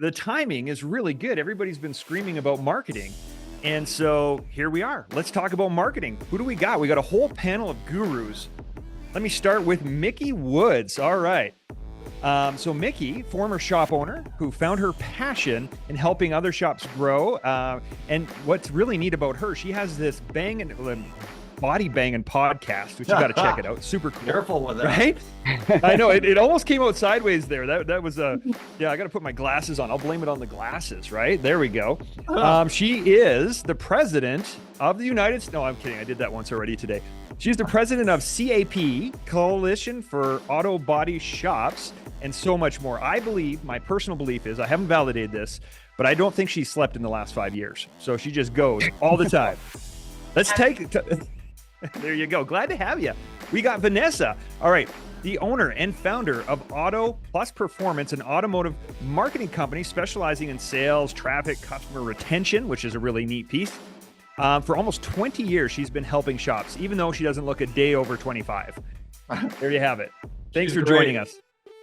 the timing is really good. Everybody's been screaming about marketing. And so here we are. Let's talk about marketing. Who do we got? We got a whole panel of gurus. Let me start with Mickey Woods. All right. So Mickey, former shop owner who found her passion in helping other shops grow. And what's really neat about her, she has this body banging podcast, which you got to check it out. Super cool. Careful with that. Right? I know it almost came out sideways there. That was yeah, I got to put my glasses on. I'll blame it on the glasses, right? There we go. She is the president of the United States. No, I'm kidding. I did that once already today. She's the president of CAP, Coalition for Auto Body Shops, and so much more. I believe, my personal belief is, I haven't validated this, but I don't think she slept in the last 5 years. So she just goes all the time. Let's take it. There you go. Glad to have you. We got Vanessa. All right. The owner and founder of Auto Plus Performance, an automotive marketing company specializing in sales, traffic, customer retention, which is a really neat piece. For almost 20 years, she's been helping shops, even though she doesn't look a day over 25. There you have it. Thanks for joining us.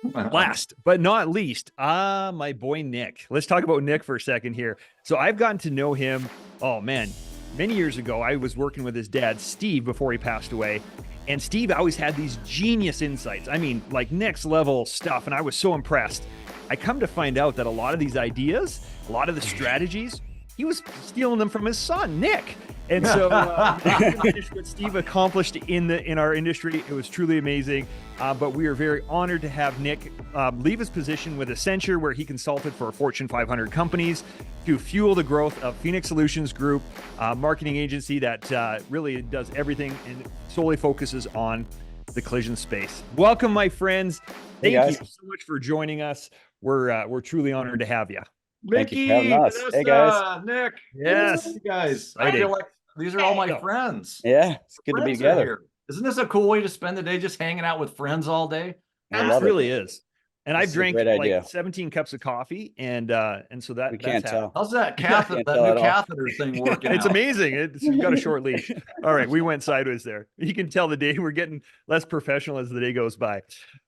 Last but not least, my boy Nick. Let's talk about Nick for a second here. So I've gotten to know him, oh man, many years ago. I was working with his dad, Steve, before he passed away. And Steve always had these genius insights. I mean, like next level stuff. And I was so impressed. I come to find out that a lot of these ideas, a lot of the strategies, he was stealing them from his son, Nick. And so what Steve accomplished in our industry, it was truly amazing. But we are very honored to have Nick leave his position with Accenture, where he consulted for Fortune 500 companies to fuel the growth of Phoenix Solutions Group, a marketing agency that really does everything and solely focuses on the collision space. Welcome, my friends. Thank you so much for joining us. We're truly honored to have you. Mickey, Vanessa, hey guys. Nick. Yes. You guys. I feel like these are all my friends. Yeah, it's good to be together. Isn't this a cool way to spend the day, just hanging out with friends all day? It really is. And I've drank like 17 cups of coffee, and so that we can't tell. How's that catheter, that new catheter thing working? It's amazing. We've got a short leash. All right, we went sideways there. You can tell the day we're getting less professional as the day goes by.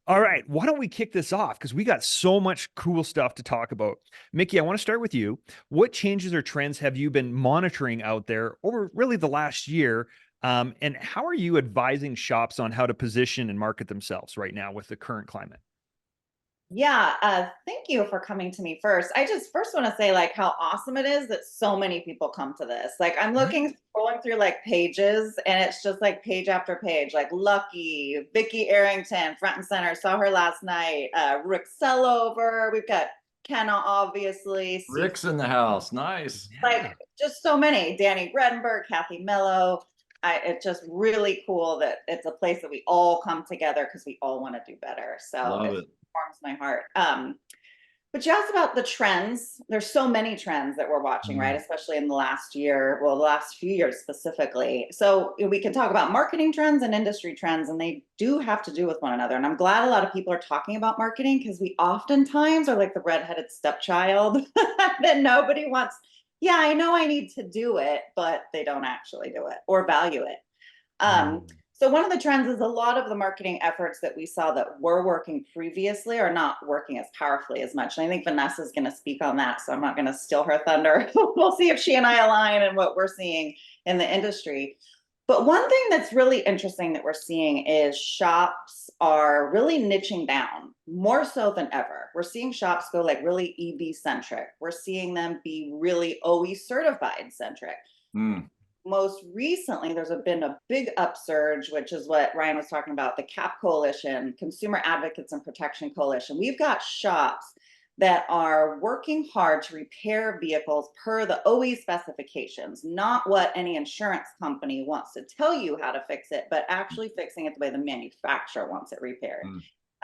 All right, why don't we kick this off? Because we got so much cool stuff to talk about. Mickey, I want to start with you. What changes or trends have you been monitoring out there over really the last year? And how are you advising shops on how to position and market themselves right now with the current climate? Yeah, thank you for coming to me first. I just first want to say like how awesome it is that so many people come to this. Like I'm scrolling through like pages, and it's just like page after page, like Lucky, Vicky Arrington, front and center, saw her last night, Rick Sellover, we've got Kenna, obviously. Rick's in the house, nice. Like just so many, Danny Bredenberg, Kathy Mello. It's just really cool that it's a place that we all come together because we all want to do better. So Love it. Warms my heart. But you asked about the trends. There's so many trends that we're watching, right? Especially in the last year, well, the last few years specifically. So we can talk about marketing trends and industry trends, and they do have to do with one another. And I'm glad a lot of people are talking about marketing because we oftentimes are like the redheaded stepchild that nobody wants. Yeah, I know I need to do it, but they don't actually do it or value it. So one of the trends is a lot of the marketing efforts that we saw that were working previously are not working as powerfully as much. And I think Vanessa's going to speak on that, so I'm not going to steal her thunder. We'll see if she and I align in what we're seeing in the industry. But one thing that's really interesting that we're seeing is shops are really niching down more so than ever. We're seeing shops go like really EV centric. We're seeing them be really OE certified centric. Most recently, there's been a big upsurge, which is what Ryan was talking about, the CAP Coalition, Consumer Advocates and Protection Coalition. We've got shops that are working hard to repair vehicles per the OE specifications, not what any insurance company wants to tell you how to fix it, but actually fixing it the way the manufacturer wants it repaired.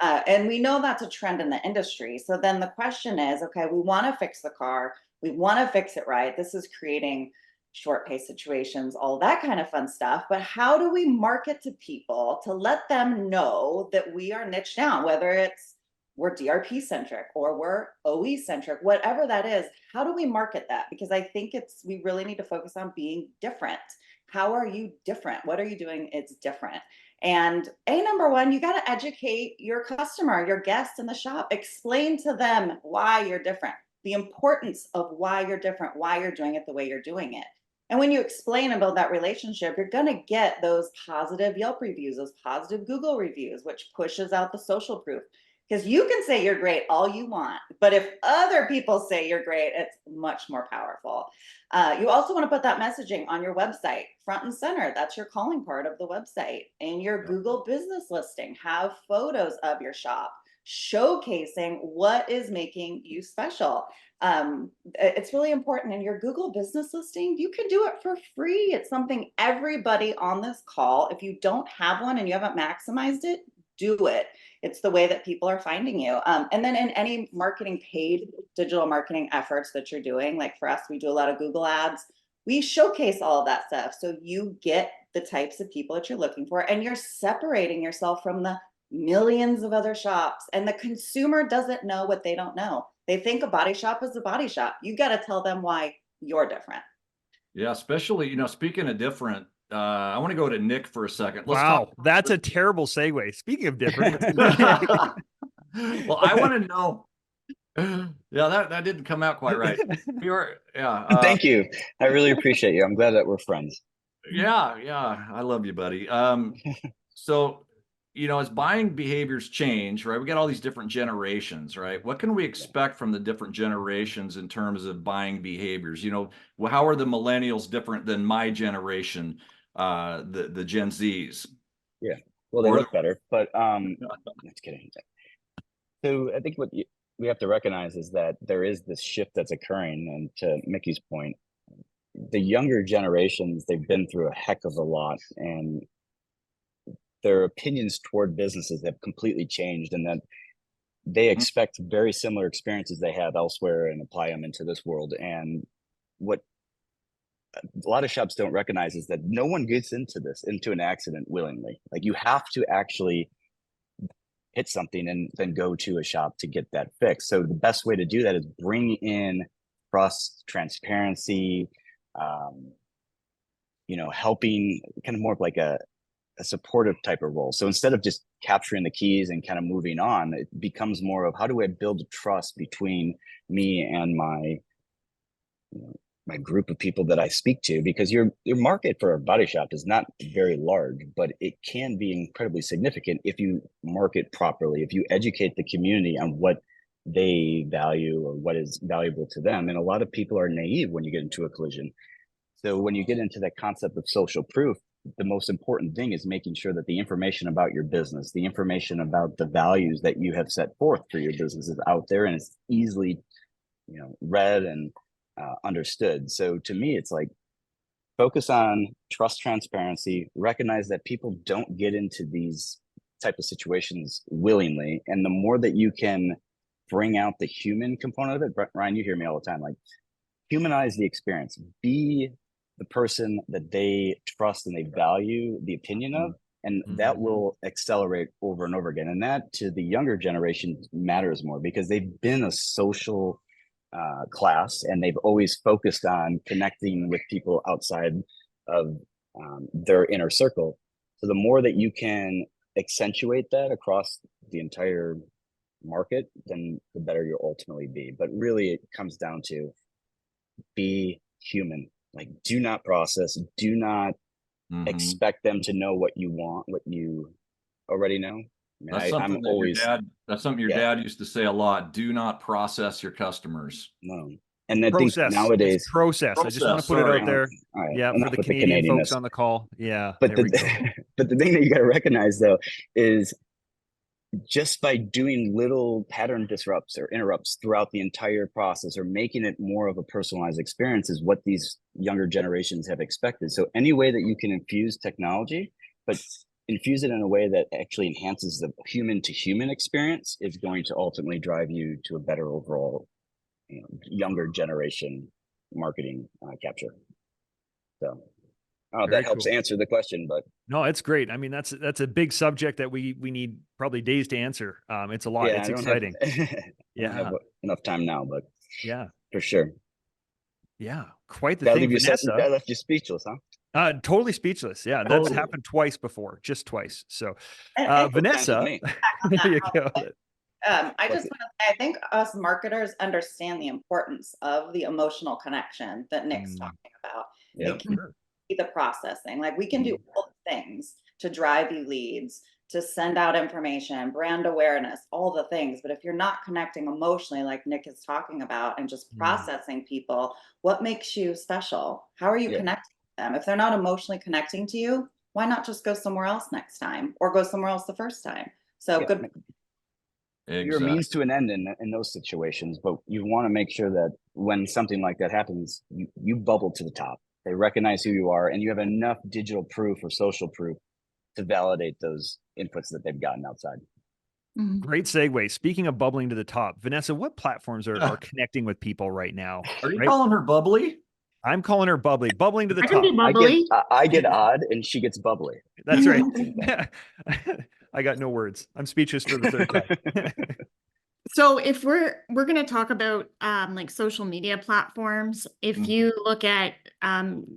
And we know that's a trend in the industry. So then the question is, okay, we want to fix the car. We want to fix it right. This is creating short pay situations, all that kind of fun stuff. But how do we market to people to let them know that we are niche down, whether it's we're DRP centric or we're OE centric, whatever that is? How do we market that? Because I think we really need to focus on being different. How are you different? What are you doing? It's different. And number one, you got to educate your customer, your guest in the shop, explain to them why you're different. the importance of why you're different, why you're doing it the way you're doing it. And when you explain and build that relationship, you're going to get those positive Yelp reviews, those positive Google reviews, which pushes out the social proof. Because you can say you're great all you want, but if other people say you're great, it's much more powerful. You also want to put that messaging on your website, front and center. That's your calling part of the website. In your Google business listing, have photos of your shop showcasing what is making you special. It's really important in your Google business listing. You can do it for free. It's something everybody on this call, if you don't have one and you haven't maximized it, do it. It's the way that people are finding you. And then in any marketing, paid digital marketing efforts that you're doing, like for us, we do a lot of Google ads. We showcase all of that stuff. So you get the types of people that you're looking for, and you're separating yourself from the millions of other shops. And the consumer doesn't know what they don't know. They think a body shop is a body shop. You got to tell them why you're different. Yeah, especially, speaking of different, I want to go to Nick for a second. Wow, that's a terrible segue. Speaking of different, Well, I want to know. Yeah, that didn't come out quite right. Thank you. I really appreciate you. I'm glad that we're friends. Yeah, I love you, buddy. So, as buying behaviors change, right? We got all these different generations, right? What can we expect from the different generations in terms of buying behaviors? How are the millennials different than my generation, the Gen Zs? Yeah, well, they look better, but just kidding. So I think what we have to recognize is that there is this shift that's occurring, and to Mickey's point, the younger generations, they've been through a heck of a lot, and their opinions toward businesses have completely changed, and that they expect very similar experiences they have elsewhere and apply them into this world. And what a lot of shops don't recognize is that no one gets into an accident willingly. Like, you have to actually hit something and then go to a shop to get that fixed. So the best way to do that is bring in trust, transparency, helping, kind of more of like a supportive type of role. So instead of just capturing the keys and kind of moving on, it becomes more of, how do I build trust between me and my group of people that I speak to? Because your market for a body shop is not very large, but it can be incredibly significant if you market properly, if you educate the community on what they value or what is valuable to them. And a lot of people are naive when you get into a collision. So when you get into that concept of social proof, the most important thing is making sure that the information about your business, the information about the values that you have set forth for your business is out there, and it's easily, read and understood. So to me, it's like, focus on trust, transparency, recognize that people don't get into these type of situations willingly. And the more that you can bring out the human component of it, Ryan, you hear me all the time, like, humanize the experience, be the person that they trust and they value the opinion of, and that will accelerate over and over again. And that, to the younger generation, matters more because they've been a social class, and they've always focused on connecting with people outside of their inner circle. So the more that you can accentuate that across the entire market, then the better you'll ultimately be. But really, it comes down to be human. Like, do not process, do not expect them to know what you want, what you already know. That's something your dad used to say a lot. Do not process your customers. No. And I process. think nowadays, it's process. I just want to put it out there. Right. Yeah, for the Canadian folks on the call. Yeah. But but the thing that you got to recognize, though, is just by doing little pattern disrupts or interrupts throughout the entire process, or making it more of a personalized experience, is what these younger generations have expected. So any way that you can infuse technology, but infuse it in a way that actually enhances the human to human experience, is going to ultimately drive you to a better overall, younger generation marketing capture. So that helps answer the question, but no, it's great. I mean, that's a big subject that we need probably days to answer. It's a lot. It's exciting. I don't have enough time now, but yeah, for sure. Yeah, quite the thing. That left you speechless, huh? Totally speechless. Yeah, that's happened twice before, just twice. So, Vanessa, there you go. I just Like- want to say, I think us marketers understand the importance of the emotional connection that Nick's Mm. talking about. Yeah. It can be the processing. Like we can do all the things to drive you leads, to send out information, brand awareness, all the things. But if you're not connecting emotionally, like Nick is talking about, and just Mm. processing people, what makes you special? How are you Yeah. connecting with them? If they're not emotionally connecting to you, why not just go somewhere else next time or go somewhere else the first time? So Yeah. good. You're a Exactly. means to an end in those situations, but you want to make sure that when something like that happens, you bubble to the top. They recognize who you are, and you have enough digital proof or social proof to validate those inputs that they've gotten outside. Great segue. Speaking of bubbling to the top, Vanessa, what platforms are connecting with people right now? Are you Right? calling her bubbly? I'm calling her bubbly, bubbling to the I can top. be bubbly. I get odd, and she gets bubbly. That's right. I got no words. I'm speechless for the third time. So if we're going to talk about like social media platforms, if Mhm. you look at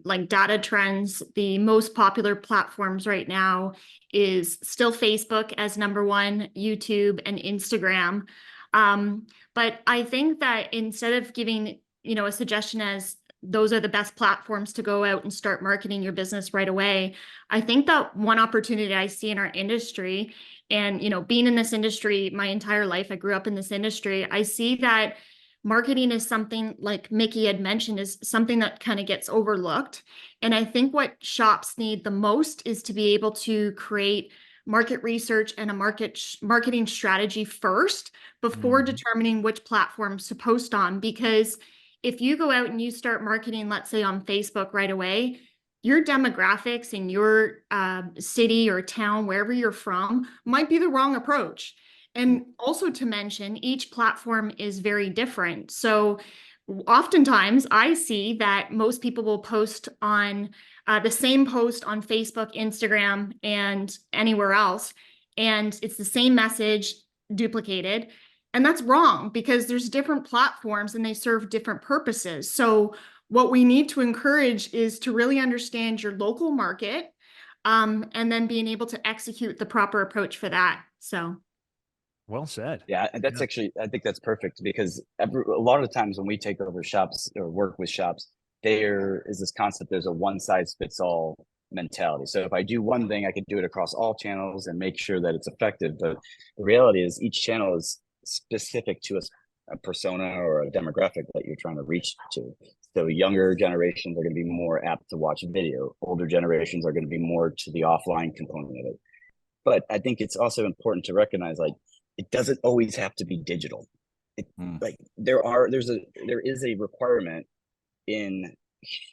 like data trends, the most popular platforms right now is still Facebook as number one, YouTube and Instagram. But I think that instead of giving, a suggestion as those are the best platforms to go out and start marketing your business right away, I think that one opportunity I see in our industry, and being in this industry my entire life, I grew up in this industry, I see that marketing is something, like Mickey had mentioned, is something that kind of gets overlooked. And I think what shops need the most is to be able to create market research and a marketing strategy first before Mhm. determining which platforms to post on. Because if you go out and you start marketing, let's say on Facebook right away, your demographics in your city or town, wherever you're from, might be the wrong approach. And also to mention, each platform is very different. So oftentimes I see that most people will post on the same post on Facebook, Instagram, and anywhere else. And it's the same message duplicated. And that's wrong because there's different platforms and they serve different purposes. So what we need to encourage is to really understand your local market, and then being able to execute the proper approach for that. So. Well said. Yeah, and that's actually, I think that's perfect because a lot of the times when we take over shops or work with shops, there is this concept, there's a one size fits all mentality. So if I do one thing, I can do it across all channels and make sure that it's effective. But the reality is each channel is specific to a persona or a demographic that you're trying to reach to. So younger generations are going to be more apt to watch video. Older generations are going to be more to the offline component of it. But I think it's also important to recognize, like, it doesn't always have to be digital. Like there is a requirement in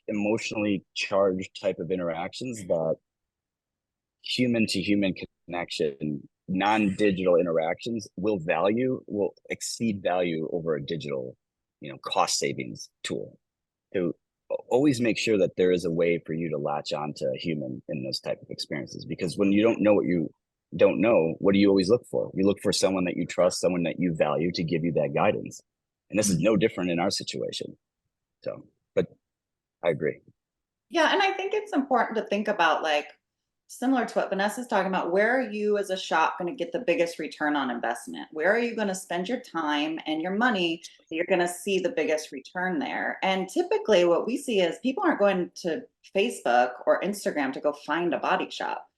emotionally charged type of interactions that human to human connection, non-digital interactions will exceed value over a digital, cost savings tool. So always make sure that there is a way for you to latch on to a human in those type of experiences, because when you don't know what you don't know, what do you always look for? You look for someone that you trust, someone that you value to give you that guidance. And this is no different in our situation. So, but I agree. Yeah, and I think it's important to think about, like, similar to what Vanessa's talking about, where are you as a shop going to get the biggest return on investment? Where are you going to spend your time and your money that you're going to see the biggest return there? And typically what we see is people aren't going to Facebook or Instagram to go find a body shop.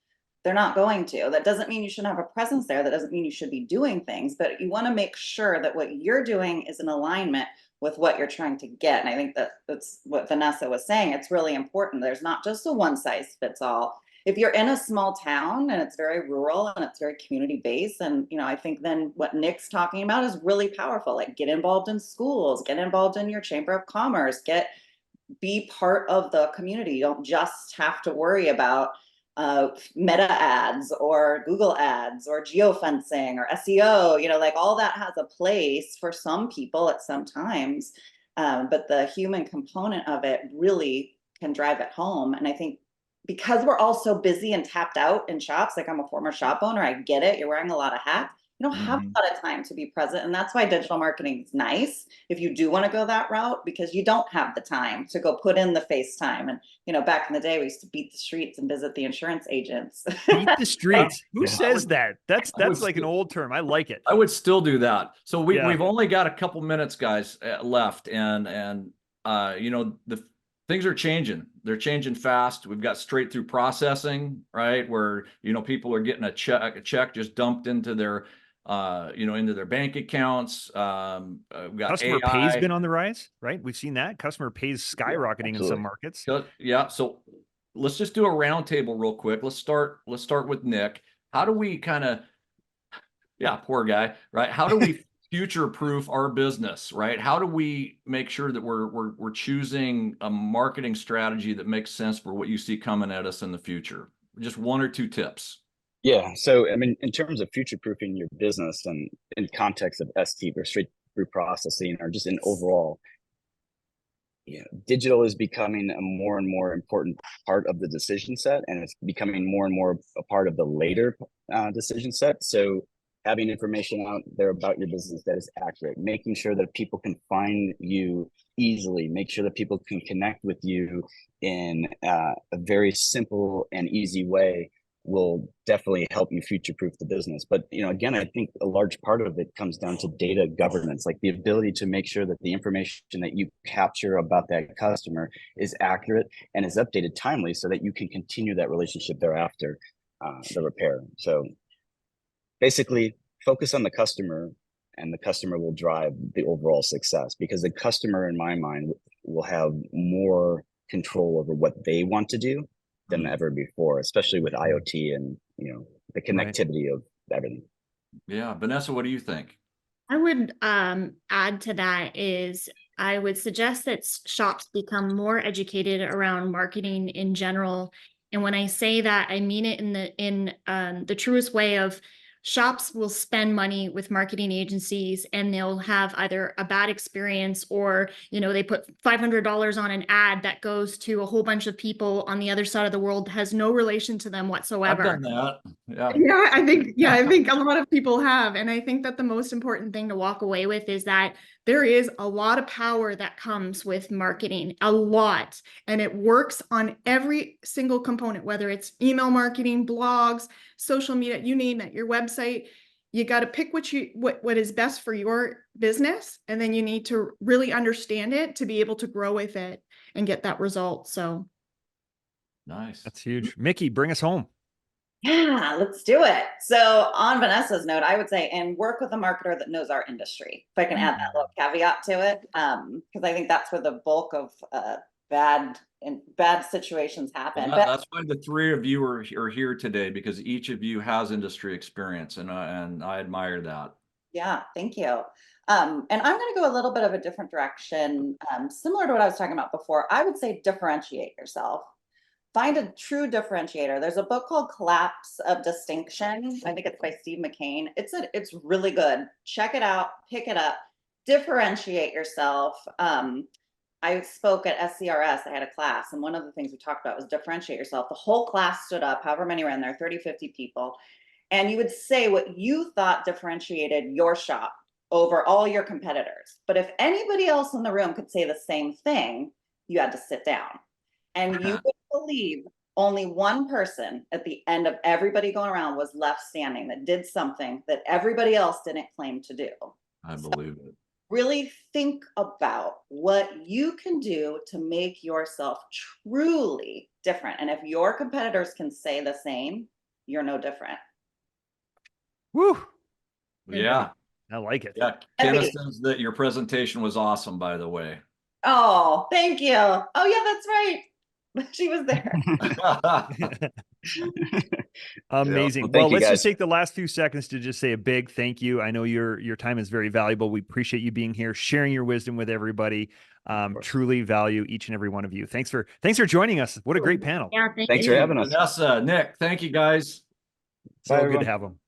They're not going to. That doesn't mean you shouldn't have a presence there. That doesn't mean you should be doing things, but you want to make sure that what you're doing is in alignment with what you're trying to get. And I think that's what Vanessa was saying. It's really important. There's not just a one size fits all. If you're in a small town and it's very rural and it's very community based, and I think then what Nick's talking about is really powerful. Like, get involved in schools, get involved in your chamber of commerce, be part of the community. You don't just have to worry about Meta ads or Google ads or geofencing or SEO, like all that has a place for some people at some times. But the human component of it really can drive it home. And I think because we're all so busy and tapped out in shops, like I'm a former shop owner, I get it. You're wearing a lot of hats. You don't have Mhm. a lot of time to be present. And that's why digital marketing is nice if you do want to go that route, because you don't have the time to go put in the FaceTime. And, back in the day, we used to beat the streets and visit the insurance agents. Beat the streets. Who Yeah. says that? That's I would like an still- old term. I like it. I would still do that. So Yeah. we've only got a couple minutes, guys, left, and the things are changing. They're changing fast. We've got straight through processing, right? Where people are getting a check just dumped into their into their bank accounts. We've got Customer AI. pay's been on the rise, right? We've seen that. Customer pay's skyrocketing in some absolutely. markets. Yeah. So let's just do a roundtable real quick. Let's start with Nick. How do we poor guy, right? How do we future-proof our business, right? How do we make sure that we're choosing a marketing strategy that makes sense for what you see coming at us in the future? Just one or two tips. Yeah. So, I mean, in terms of future-proofing your business and in context of ST or straight through processing or just in overall, digital is becoming a more and more important part of the decision set, and it's becoming more and more a part of the later decision set. So having information out there about your business that is accurate, making sure that people can find you easily, make sure that people can connect with you in a very simple and easy way will definitely help you future-proof the business. But again, I think a large part of it comes down to data governance, like the ability to make sure that the information that you capture about that customer is accurate and is updated timely, so that you can continue that relationship thereafter, the repair. So basically, focus on the customer, and the customer will drive the overall success, because the customer, in my mind, will have more control over what they want to do than ever before, especially with IoT and the connectivity of everything. Yeah, Vanessa, what do you think? I would add to that is I would suggest that shops become more educated around marketing in general. And when I say that, I mean it in the truest way of shops will spend money with marketing agencies and they'll have either a bad experience or, they put $500 on an ad that goes to a whole bunch of people on the other side of the world that has no relation to them whatsoever. I've done that. Yeah. I think a lot of people have. And I think that the most important thing to walk away with is that there is a lot of power that comes with marketing, a lot, and it works on every single component, whether it's email marketing, blogs, social media, you name it, your website. You got to pick what is best for your business, and then you need to really understand it to be able to grow with it and get that result. So Nice. That's huge. Mickey, bring us home. Yeah, let's do it. So on Vanessa's note, I would say, and work with a marketer that knows our industry. If I can add that little caveat to it, because I think that's where the bulk of bad situations happen. Well, that's why the three of you are here today, because each of you has industry experience, and I admire that. Yeah, thank you. And I'm going to go a little bit of a different direction, similar to what I was talking about before. I would say differentiate yourself. Find a true differentiator. There's a book called Collapse of Distinction. I think it's by Steve McCain. It's really good. Check it out, pick it up, differentiate yourself. I spoke at SCRS. I had a class, and one of the things we talked about was differentiate yourself. The whole class stood up, however many were in there, 30, 50 people. And you would say what you thought differentiated your shop over all your competitors. But if anybody else in the room could say the same thing, you had to sit down. And you would believe only one person at the end of everybody going around was left standing that did something that everybody else didn't claim to do. I believe it. Really think about what you can do to make yourself truly different. And if your competitors can say the same, you're no different. Woo. Yeah. I like it. Yeah. Kenna says that your presentation was awesome, by the way. Oh, thank you. Oh, yeah, that's right. She was there. Amazing. Well, Let's guys. just take the last few seconds to just say a big thank you. I know your time is very valuable. We appreciate you being here, sharing your wisdom with everybody. Truly value each and every one of you. Thanks for joining us. What a great panel. yeah, Thanks for having us. Vanessa, Nick, thank you guys. So Bye, good everyone. to have them.